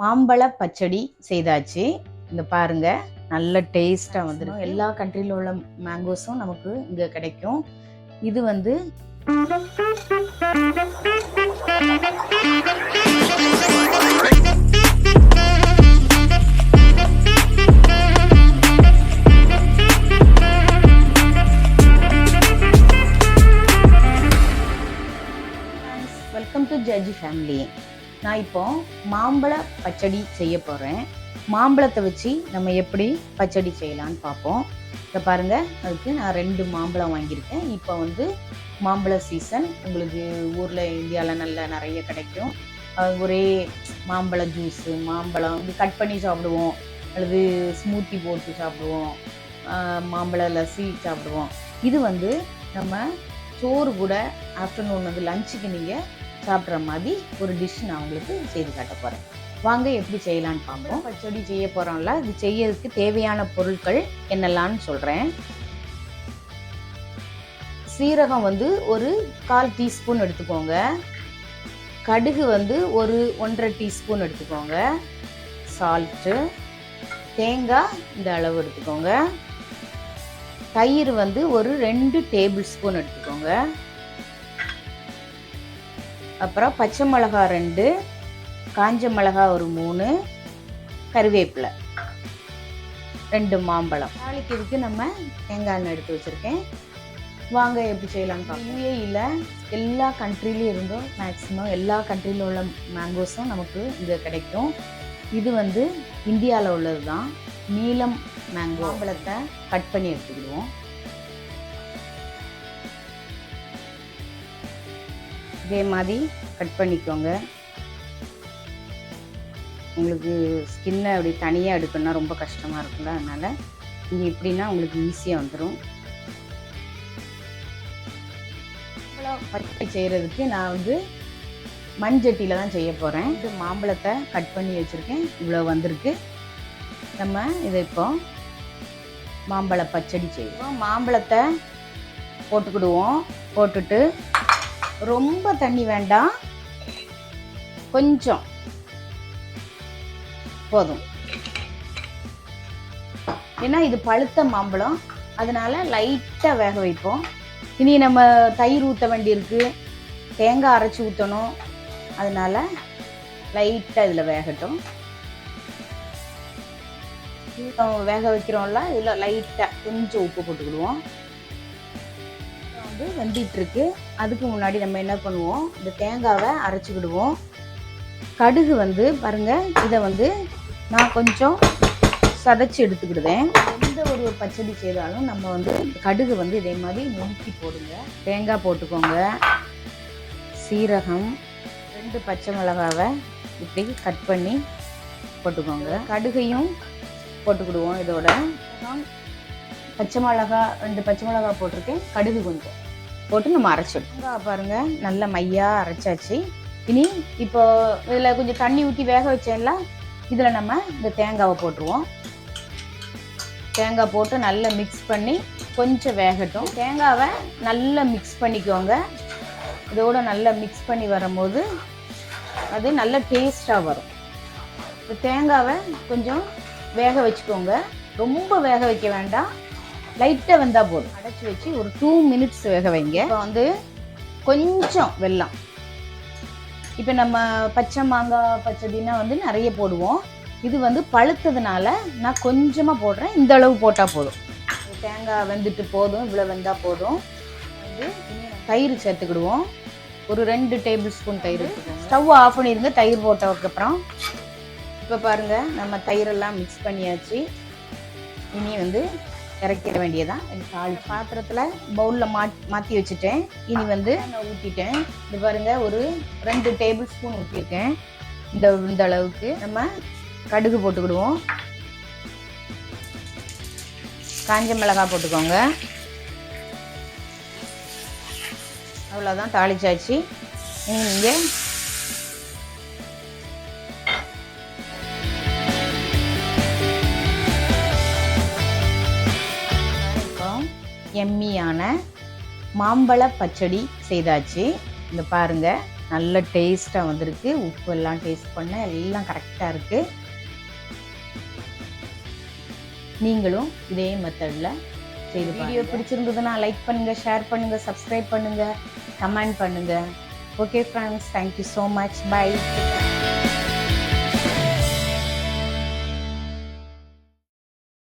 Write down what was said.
மாம்பழ பச்சடி செய்தாச்சு. இந்த பாருங்க, நல்ல டேஸ்ட்டாக வந்துடும். எல்லா கண்ட்ரியில் உள்ள மேங்கோஸும் நமக்கு இங்கே கிடைக்கும். இது வந்து வெல்கம் டு ஜட்ஜி ஃபேமிலி. நான் இப்போ மாம்பழ பச்சடி செய்ய போகிறேன். மாம்பழத்தை வச்சு நம்ம எப்படி பச்சடி செய்யலான்னு பார்ப்போம். இதை பாருங்கள், அதுக்கு நான் 2 மாம்பழம் வாங்கியிருக்கேன். இப்போ வந்து மாம்பழ சீசன். உங்களுக்கு ஊரில் இந்தியாவில் நிறைய கிடைக்கும். ஒரே மாம்பழ ஜூஸு, மாம்பழம் இது கட் பண்ணி சாப்பிடுவோம், அல்லது ஸ்மூத்தி போட்டு சாப்பிடுவோம், மாம்பழ லஸ்ஸி சாப்பிடுவோம். இது வந்து நம்ம சோறு கூட ஆஃப்டர்நூன் வந்து லஞ்சுக்கு நீங்கள் சாப்பிட்ற மாதிரி ஒரு டிஷ் நான் உங்களுக்கு செய்து காட்ட போகிறேன். வாங்க எப்படி செய்யலான்னு பார்ப்போம். பச்சடி செய்ய போகிறோம்ல, இது செய்யறதுக்கு தேவையான பொருட்கள் என்னெல்லாம்னு சொல்கிறேன். சீரகம் வந்து ஒரு 1/4 டீஸ்பூன் எடுத்துக்கோங்க. கடுகு வந்து ஒரு 1.5 டீஸ்பூன் எடுத்துக்கோங்க. சால்ட்டு, தேங்காய் இந்த அளவு எடுத்துக்கோங்க. தயிர் வந்து ஒரு 2 டேபிள் ஸ்பூன் எடுத்துக்கோங்க. அப்புறம் பச்சை மிளகா 2, காஞ்ச மிளகா ஒரு 3, கருவேப்பிலை, 2 மாம்பழம். தாளிக்கிறதுக்கு நம்ம தேங்காய் எண்ணெய் எடுத்து வச்சுருக்கேன். வாங்க எப்படி செய்யலான்னு பார்ப்போம். யூஏஇயில் எல்லா கண்ட்ரிலையும் இருந்தும் மேக்ஸிமம் எல்லா கண்ட்ரியில் உள்ள மேங்கோஸும் நமக்கு இங்கே கிடைக்கும். இது வந்து இந்தியாவில் உள்ளது தான். நீலம் மேங்கோ. மாம்பழத்தை கட் பண்ணி எடுத்துக்கிடுவோம். இதே மாதிரி கட் பண்ணிக்கோங்க. உங்களுக்கு ஸ்கின்னை அப்படி தனியாக எடுக்கணும்னா ரொம்ப கஷ்டமாக இருக்குல்ல, அதனால் இங்கே இப்படின்னா உங்களுக்கு ஈஸியாக வந்துடும். பச்சடி செய்கிறதுக்கு நான் வந்து மண்சட்டியில் தான் செய்ய போகிறேன். இது மாம்பழத்தை கட் பண்ணி வச்சுருக்கேன், இவ்வளோ வந்திருக்கு. நம்ம இதை இப்போ மாம்பழ பச்சடி செய்வோம். மாம்பழத்தை போட்டுக்கிடுவோம். போட்டுட்டு ரொம்ப தண்ணி வேண்டாம், கொஞ்சம் போதும். ஏன்னா இது பழுத்த மாம்பழம், அதனால லைட்டாக வேக வைப்போம். இனி நம்ம தயிர் ஊற்ற வேண்டியிருக்கு, தேங்காய் அரைச்சி ஊற்றணும், அதனால லைட்டாக இதில் வேகட்டும். வேக வைக்கிறோம்ல, இதில் லைட்டாக கொஞ்சம் உப்பு போட்டுக்கிடுவோம். வெந்துட்டுருக்கு. அதுக்கு முன்னாடி நம்ம என்ன பண்ணுவோம், இந்த தேங்காவை அரைச்சிக்கிடுவோம். கடுகு வந்து பாருங்கள், இதை வந்து நான் கொஞ்சம் சதைச்சி எடுத்துக்கிடுவேன். எந்த ஒரு பச்சடி செய்தாலும் நம்ம வந்து கடுகு வந்து இதே மாதிரி நுணுக்கி போடுங்க. தேங்காய் போட்டுக்கோங்க. சீரகம், 2 பச்சை மிளகாவை இப்படி கட் பண்ணி போட்டுக்கோங்க. கடுகையும் போட்டுக்கிடுவோம். இதோட பச்சை மிளகா 2 பச்சை மிளகா போட்டிருக்கேன், கடுகு கொஞ்சம் போட்டு நம்ம அரைச்சிடும். பாருங்கள், நல்ல மையாக அரைச்சாச்சு. இனி இப்போ இதில் கொஞ்சம் தண்ணி ஊற்றி வேக வச்சேன்ல, இதில் நம்ம இந்த தேங்காவை போட்டுருவோம். தேங்காய் போட்டு நல்லா மிக்ஸ் பண்ணி கொஞ்சம் வேகட்டும். தேங்காவை நல்லா மிக்ஸ் பண்ணிக்கோங்க. இதோட நல்லா மிக்ஸ் பண்ணி வரும்போது அது நல்ல டேஸ்ட்டாக வரும். இந்த தேங்காவை கொஞ்சம் வேக வச்சுக்கோங்க, ரொம்ப வேக வைக்க வேண்டாம், லைட்டாக வெந்தால் போதும். அடைச்சி வச்சு ஒரு 2 மினிட்ஸ் வேக வைங்க. இப்போ வந்து கொஞ்சம் வெல்லம். இப்போ நம்ம பச்சை மாங்காய் பச்சடினா வந்து நிறைய போடுவோம். இது வந்து பழுத்ததுனால நான் கொஞ்சமாக போடுறேன். இந்த அளவு போட்டால் போதும். தேங்காய் வெந்துட்டு போதும், இவ்வளோ வெந்தால் போதும். வந்து தயிர் சேர்த்துக்கிடுவோம். ஒரு 2 டேபிள் ஸ்பூன் தயிர் எடுத்துக்கோங்க. ஸ்டவ் ஆஃப் பண்ணிடுங்க தயிர் போட்டதுக்கப்புறம். இப்போ பாருங்கள், நம்ம தயிரெல்லாம் மிக்ஸ் பண்ணியாச்சு. இனி வந்து இறக்கிட வேண்டியதான். தாள் பாத்திரத்தில் பவுலில் மாற்றி வச்சுட்டேன். இனி வந்து நான் ஊற்றிட்டேன். இது பாருங்கள், ஒரு 2 டேபிள் ஸ்பூன் ஊற்றிருக்கேன். இந்த அளவுக்கு நம்ம கடுகு போட்டுக்கிடுவோம். காஞ்ச மிளகாய் போட்டுக்கோங்க. அவ்வளோதான், தாளிச்சாச்சு. இனி நீங்கள் எம்மியான மாம்பழ பச்சடி செய்தாச்சு. இந்த பாருங்கள், நல்ல டேஸ்ட்டாக வந்திருக்கு. உப்பு எல்லாம் டேஸ்ட் பண்ண எல்லாம் கரெக்டாக இருக்குது. நீங்களும் இதே மெத்தடில் செய்து வீடியோ பிடிச்சிருந்ததுன்னா லைக் பண்ணுங்கள், ஷேர் பண்ணுங்கள், சப்ஸ்கிரைப் பண்ணுங்கள், கமெண்ட் பண்ணுங்கள். Okay friends, thank you so much. By.